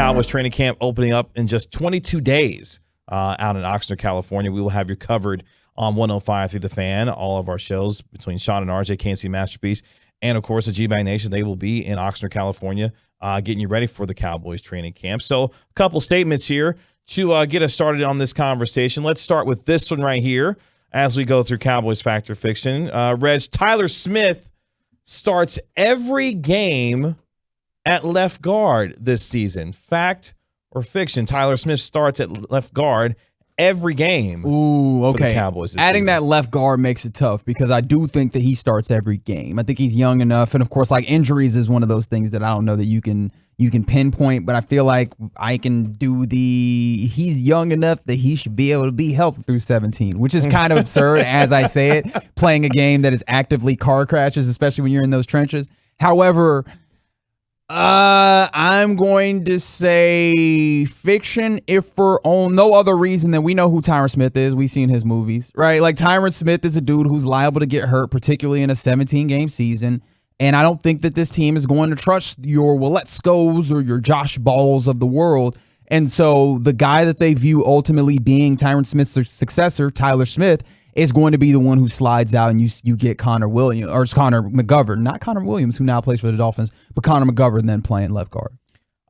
Cowboys training camp opening up in just 22 days out in Oxnard, California. We will have you covered on 105 through the Fan. All of our shows between Sean and RJ, KNC Masterpiece, and, of course, the G-Bag Nation. They will be in Oxnard, California, getting you ready for the Cowboys training camp. So a couple statements here to get us started on this conversation. Let's start with this one right here as we go through Cowboys Fact or Fiction. Reg, Tyler Smith starts every game at left guard this season. Fact or fiction? Tyler Smith starts at left guard every game. Ooh, okay. For the Cowboys this Adding season. that left guard makes it tough because I do think that he starts every game. I think he's young enough, and of course, like injuries is one of those things that I don't know that you can pinpoint. But I feel like I can do he's young enough that he should be able to be healthy through 17, which is kind of absurd as I say it. Playing a game that is actively car crashes, especially when you're in those trenches. However, I'm going to say fiction if for no other reason than we know who Tyron Smith is. We've seen his movies, right? Like Tyron Smith is a dude who's liable to get hurt, particularly in a 17-game season. And I don't think that this team is going to trust your Waletzkos or your Josh Balls of the world. And so the guy that they view ultimately being Tyron Smith's successor, Tyler Smith, is going to be the one who slides out and you get Connor McGovern, not Connor Williams, who now plays for the Dolphins, but Connor McGovern then playing left guard.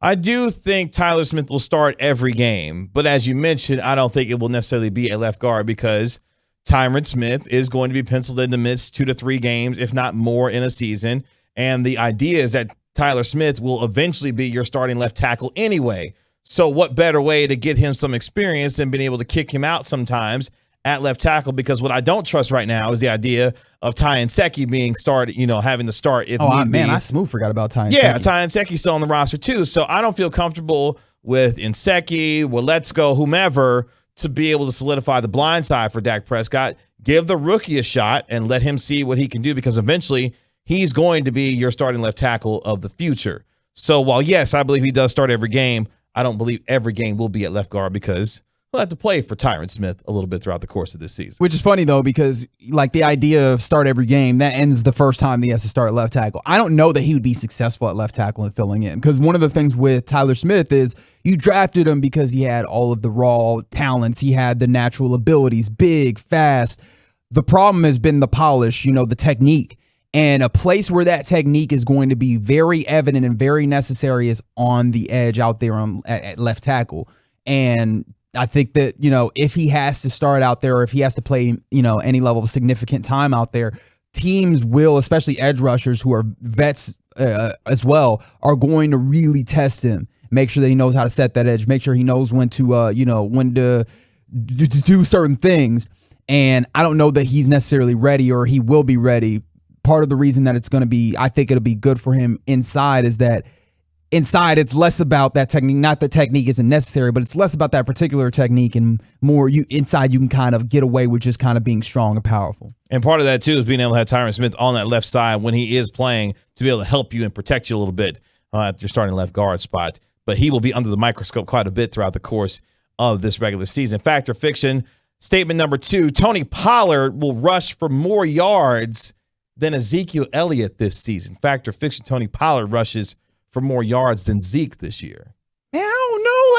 I do think Tyler Smith will start every game, but as you mentioned, I don't think it will necessarily be a left guard because Tyron Smith is going to be penciled in to miss 2 to 3 games, if not more, in a season. And the idea is that Tyler Smith will eventually be your starting left tackle anyway. So what better way to get him some experience than being able to kick him out sometimes at left tackle? Because what I don't trust right now is the idea of Ty Nsekhe being started, having to start if need be. I smooth forgot about Ty Nsekhe. Yeah, Ty Nsekhe's still on the roster too. So I don't feel comfortable with Nsekhe, Waletzko, whomever, to be able to solidify the blind side for Dak Prescott. Give the rookie a shot and let him see what he can do because eventually he's going to be your starting left tackle of the future. So while, yes, I believe he does start every game, I don't believe every game will be at left guard because we'll have to play for Tyron Smith a little bit throughout the course of this season. Which is funny, though, because like the idea of start every game, that ends the first time he has to start at left tackle. I don't know that he would be successful at left tackle and filling in because one of the things with Tyler Smith is you drafted him because he had all of the raw talents. He had the natural abilities, big, fast. The problem has been the polish, the technique. And a place where that technique is going to be very evident and very necessary is on the edge out there at left tackle. And I think that, if he has to start out there or if he has to play, any level of significant time out there, teams will, especially edge rushers who are vets as well, are going to really test him. Make sure that he knows how to set that edge. Make sure he knows when to, when to do certain things. And I don't know that he's necessarily ready or he will be ready. Part of the reason that I think it'll be good for him inside is that inside it's less about that technique. Not that technique isn't necessary, but it's less about that particular technique and more inside you can kind of get away with just kind of being strong and powerful. And part of that too is being able to have Tyron Smith on that left side when he is playing to be able to help you and protect you a little bit at your starting left guard spot. But he will be under the microscope quite a bit throughout the course of this regular season. Fact or fiction? Statement number 2, Tony Pollard will rush for more yards than Ezekiel Elliott this season. Fact or fiction? Tony Pollard rushes for more yards than Zeke this year. I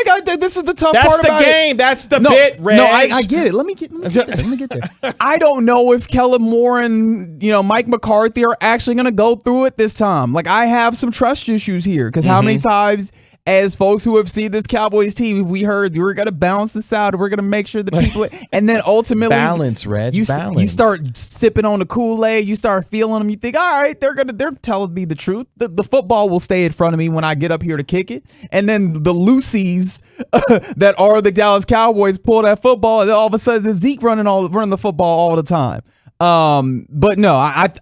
don't know. This is the tough part about it. That's the game. That's the bit, Reg. No, I get it. Let me get there. I don't know if Kellen Moore and Mike McCarthy are actually going to go through it this time. Like, I have some trust issues here because how many times as folks who have seen this Cowboys team, we heard we're going to balance this out. We're going to make sure the people, and then ultimately balance, Reg. You start sipping on the Kool-Aid. You start feeling them. You think, all right, they're telling me the truth. The football will stay in front of me when I get up here to kick it. And then the Lucy's that are the Dallas Cowboys pull that football, and all of a sudden Zeke running the football all the time. But no,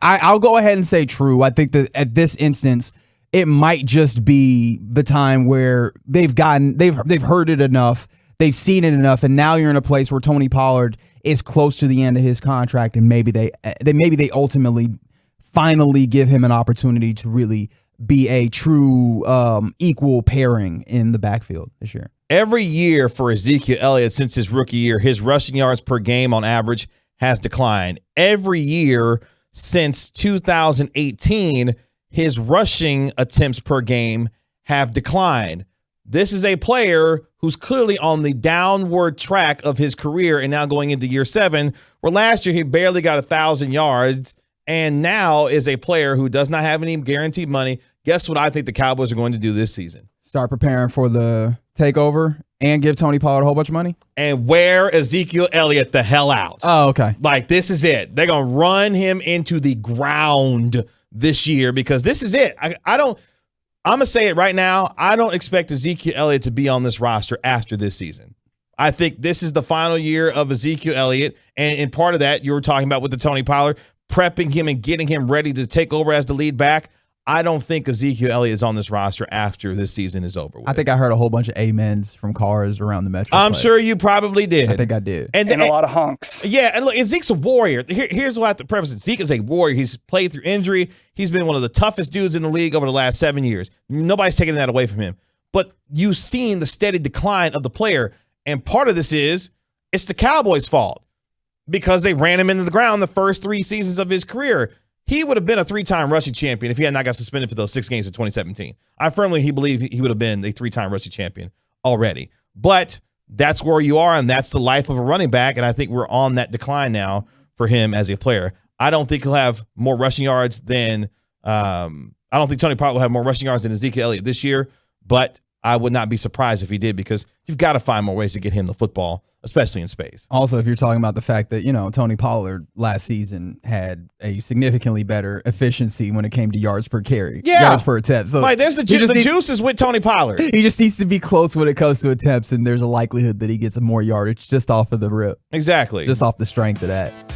I'll go ahead and say true. I think that at this instance, it might just be the time where they've heard it enough, they've seen it enough, and now you're in a place where Tony Pollard is close to the end of his contract, and maybe they ultimately finally give him an opportunity to really be a true equal pairing in the backfield this year. Every year for Ezekiel Elliott since his rookie year, his rushing yards per game on average has declined. Every year since 2018, his rushing attempts per game have declined. This is a player who's clearly on the downward track of his career and now going into year 7, where last year he barely got 1,000 yards and now is a player who does not have any guaranteed money. Guess what I think the Cowboys are going to do this season? Start preparing for the takeover and give Tony Pollard a whole bunch of money? And wear Ezekiel Elliott the hell out. Oh, okay. Like, this is it. They're going to run him into the ground this year because this is it. I'm going to say it right now. I don't expect Ezekiel Elliott to be on this roster after this season. I think this is the final year of Ezekiel Elliott. And in part of that, you were talking about with the Tony Pollard, prepping him and getting him ready to take over as the lead back. I don't think Ezekiel Elliott is on this roster after this season is over with. I think I heard a whole bunch of amens from cars around the Metro. I'm sure you probably did. I think I did. And a lot of honks. Yeah, and look, Zeke's a warrior. Here's what I have to preface it. Zeke is a warrior. He's played through injury. He's been one of the toughest dudes in the league over the last 7 years. Nobody's taking that away from him. But you've seen the steady decline of the player. And part of this is it's the Cowboys' fault because they ran him into the ground the first 3 seasons of his career. He would have been a 3-time rushing champion if he had not got suspended for those 6 games in 2017. I firmly believe he would have been a 3-time rushing champion already. But that's where you are, and that's the life of a running back, and I think we're on that decline now for him as a player. I don't think he'll have more rushing yards than I don't think Tony Pollard will have more rushing yards than Ezekiel Elliott this year, but I would not be surprised if he did because you've got to find more ways to get him the football, especially in space. Also, if you're talking about the fact that, Tony Pollard last season had a significantly better efficiency when it came to yards per carry, yards per attempt. So like, there's the juice is with Tony Pollard. He just needs to be close when it comes to attempts, and there's a likelihood that he gets more yardage just off of the rip. Exactly. Just off the strength of that.